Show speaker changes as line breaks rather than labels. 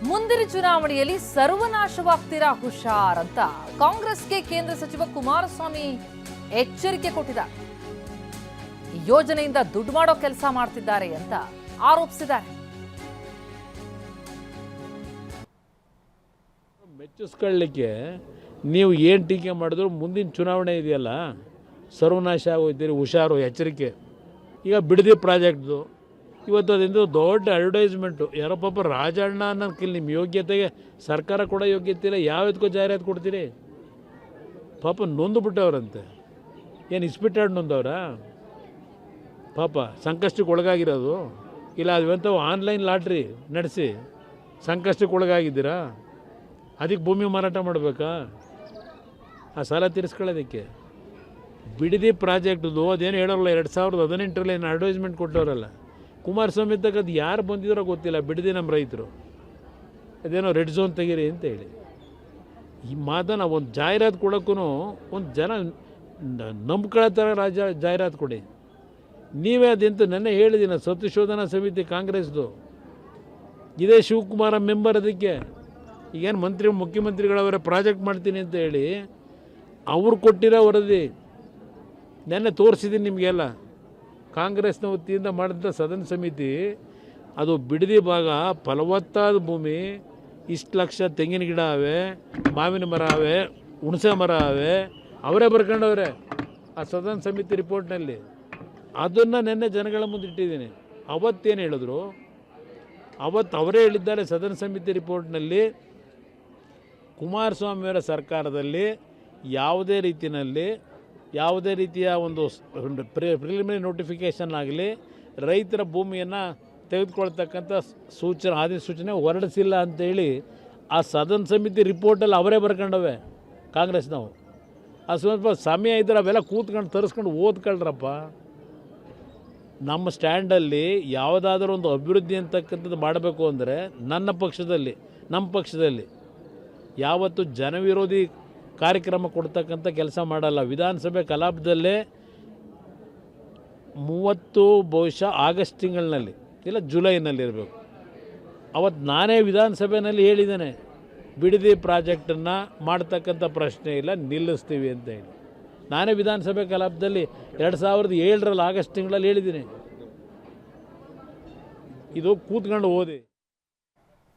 ಮುಂದಿನ ಚುನಾವಣೆಯಲ್ಲಿ ಸರ್ವನಾಶವಾಗ್ತೀರಾ ಹುಷಾರ್ ಅಂತ ಕಾಂಗ್ರೆಸ್ಗೆ ಕೇಂದ್ರ ಸಚಿವ ಕುಮಾರಸ್ವಾಮಿ ಎಚ್ಚರಿಕೆ ಕೊಟ್ಟಿದ್ದಾರೆ. ಈ ಯೋಜನೆಯಿಂದ ದುಡ್ಡು ಮಾಡೋ ಕೆಲಸ ಮಾಡ್ತಿದ್ದಾರೆ ಅಂತ ಆರೋಪಿಸಿದ್ದಾರೆ.
ಮೆಚ್ಚಿಸ್ಕೊಳ್ಳಿಕ್ಕೆ ನೀವು ಏನು ಟೀಕೆ ಮಾಡಿದ್ರು ಮುಂದಿನ ಚುನಾವಣೆ ಇದೆಯಲ್ಲ, ಸರ್ವನಾಶ ಆಗೋಯ್ತೀರಿ, ಹುಷಾರು, ಎಚ್ಚರಿಕೆ. ಈಗ ಬಿಡದಿ ಪ್ರಾಜೆಕ್ಟ್ದು ಇವತ್ತು ಅದರಿಂದ ದೊಡ್ಡ ಅಡ್ವರ್ಟೈಸ್ಮೆಂಟು. ಯಾರೋ ಪಾಪ ರಾಜಣ್ಣ ಅನ್ನೋಕ್ಕಿಲ್ಲ, ನಿಮ್ಮ ಯೋಗ್ಯತೆಗೆ ಸರ್ಕಾರ ಕೂಡ ಯೋಗ್ಯತೆ ಇಲ್ಲ, ಯಾವ್ದಕ್ಕೂ ಜಾಹೀರಾತು ಕೊಡ್ತೀರಿ? ಪಾಪ ನೊಂದು ಬಿಟ್ಟವ್ರಂತೆ. ಏನು ಇಸ್ಪಿಟ್ಟಾಡ್ ನೊಂದವ್ರ? ಪಾಪ ಸಂಕಷ್ಟಕ್ಕೆ ಒಳಗಾಗಿರೋದು. ಇಲ್ಲ ಅದಂತ ಆನ್ಲೈನ್ ಲಾಟ್ರಿ ನಡೆಸಿ ಸಂಕಷ್ಟಕ್ಕೆ ಒಳಗಾಗಿದ್ದೀರಾ? ಅದಕ್ಕೆ ಭೂಮಿ ಮಾರಾಟ ಮಾಡಬೇಕಾ? ಆ ಸಾಲ ತೀರಿಸ್ಕೊಳ್ಳೋದಕ್ಕೆ ಬಿಡದಿ ಪ್ರಾಜೆಕ್ಟ್ದು ಅದೇನು ಹೇಳೋಲ್ಲ. 2018ರಲ್ಲಿ ಏನು ಅಡ್ವರ್ಟೈಸ್ಮೆಂಟ್ ಕೊಟ್ಟವರಲ್ಲ ಕುಮಾರಸ್ವಾಮಿ ತಕ್ಕ, ಅದು ಯಾರು ಬಂದಿದ್ರೋ ಗೊತ್ತಿಲ್ಲ. ಬಿಡದಿ ನಮ್ಮ ರೈತರು ಅದೇನೋ ರೆಡ್ ಝೋನ್ ತೆಗೀರಿ ಅಂತ ಹೇಳಿ ಈ ಮಾತನ್ನು ಒಂದು ಜಾಹೀರಾತು ಕೊಡೋಕ್ಕೂ ಒಂದು ಜನ ನಂಬ್ಕೊಳ್ಳೋ ಥರ ಜಾಹೀರಾತು ಕೊಡಿ. ನೀವೇ ಅದೆಂತ ನೆನ್ನೆ ಹೇಳಿದ್ದೀನಿ, ಸತ್ಯಶೋಧನಾ ಸಮಿತಿ ಕಾಂಗ್ರೆಸ್ದು ಇದೇ ಶಿವಕುಮಾರ ಮೆಂಬರ್. ಅದಕ್ಕೆ ಈಗೇನು ಮುಖ್ಯಮಂತ್ರಿಗಳವರ ಪ್ರಾಜೆಕ್ಟ್ ಮಾಡ್ತೀನಿ ಅಂತ ಹೇಳಿ ಅವ್ರು ಕೊಟ್ಟಿರೋ ವರದಿ ನೆನ್ನೆ ತೋರಿಸಿದ್ದೀನಿ ನಿಮಗೆಲ್ಲ. ಕಾಂಗ್ರೆಸ್ನ ವತಿಯಿಂದ ಮಾಡಿದಂಥ ಸದನ ಸಮಿತಿ ಅದು ಬಿಡದಿ ಭಾಗ ಫಲವತ್ತಾದ ಭೂಮಿ, ಇಷ್ಟು ಲಕ್ಷ ತೆಂಗಿನ ಗಿಡ ಅವೆ, ಮಾವಿನ ಮರ ಅವೆ, ಹುಣಸೆ ಮರ ಅವೆ, ಅವರೇ ಬರ್ಕೊಂಡವ್ರೆ ಆ ಸದನ ಸಮಿತಿ ರಿಪೋರ್ಟ್ನಲ್ಲಿ. ಅದನ್ನು ನೆನ್ನೆ ಜನಗಳ ಮುಂದೆ ಇಟ್ಟಿದ್ದೀನಿ. ಅವತ್ತೇನು ಹೇಳಿದ್ರು, ಅವತ್ತು ಅವರೇ ಹೇಳಿದ್ದಾರೆ ಸದನ ಸಮಿತಿ ರಿಪೋರ್ಟ್ನಲ್ಲಿ, ಕುಮಾರಸ್ವಾಮಿಯವರ ಸರ್ಕಾರದಲ್ಲಿ ಯಾವುದೇ ರೀತಿಯ ಒಂದು ಪ್ರಿಲಿಮಿನರಿ ನೋಟಿಫಿಕೇಷನ್ ಆಗಲಿ ರೈತರ ಭೂಮಿಯನ್ನು ತೆಗೆದುಕೊಳ್ತಕ್ಕಂಥ ಅಧಿಸೂಚನೆ ಹೊರಡಿಸಿಲ್ಲ ಅಂತೇಳಿ ಆ ಸದನ ಸಮಿತಿ ರಿಪೋರ್ಟಲ್ಲಿ ಅವರೇ ಬರ್ಕೊಂಡವೆ ಕಾಂಗ್ರೆಸ್ನವು. ಆ ಸ್ವಲ್ಪ ಸಮಯ ಇದ್ದರೆ ಅವೆಲ್ಲ ಕೂತ್ಕೊಂಡು ತರಿಸ್ಕೊಂಡು ಓದ್ಕೊಳ್ರಪ್ಪ. ನಮ್ಮ ಸ್ಟ್ಯಾಂಡಲ್ಲಿ ಯಾವುದಾದ್ರೂ ಒಂದು ಅಭಿವೃದ್ಧಿ ಅಂತಕ್ಕಂಥದ್ದು ಮಾಡಬೇಕು ಅಂದರೆ ನಮ್ಮ ಪಕ್ಷದಲ್ಲಿ ಯಾವತ್ತು ಜನವಿರೋಧಿ ಕಾರ್ಯಕ್ರಮ ಕೊಡ್ತಕ್ಕಂಥ ಕೆಲಸ ಮಾಡಲ್ಲ. ವಿಧಾನಸಭೆ ಕಲಾಪದಲ್ಲೇ 30 ಬಹುಶಃ ಆಗಸ್ಟ್ ತಿಂಗಳಿನಲ್ಲಿ ಇಲ್ಲ ಜುಲೈನಲ್ಲಿ ಇರಬೇಕು, ಅವತ್ತು ನಾನೇ ವಿಧಾನಸಭೆಯಲ್ಲಿ ಹೇಳಿದ್ದೇನೆ, ಬಿಡದಿ ಪ್ರಾಜೆಕ್ಟನ್ನು ಮಾಡ್ತಕ್ಕಂಥ ಪ್ರಶ್ನೆ ಇಲ್ಲ, ನಿಲ್ಲಿಸ್ತೀವಿ ಅಂತ ಹೇಳಿ. ನಾನೇ ವಿಧಾನಸಭೆ ಕಲಾಪದಲ್ಲಿ 2007ರಲ್ಲಿ ಆಗಸ್ಟ್ ತಿಂಗಳಲ್ಲಿ ಹೇಳಿದ್ದೀನಿ. ಇದು ಕೂತ್ಕೊಂಡು ಓದಿ.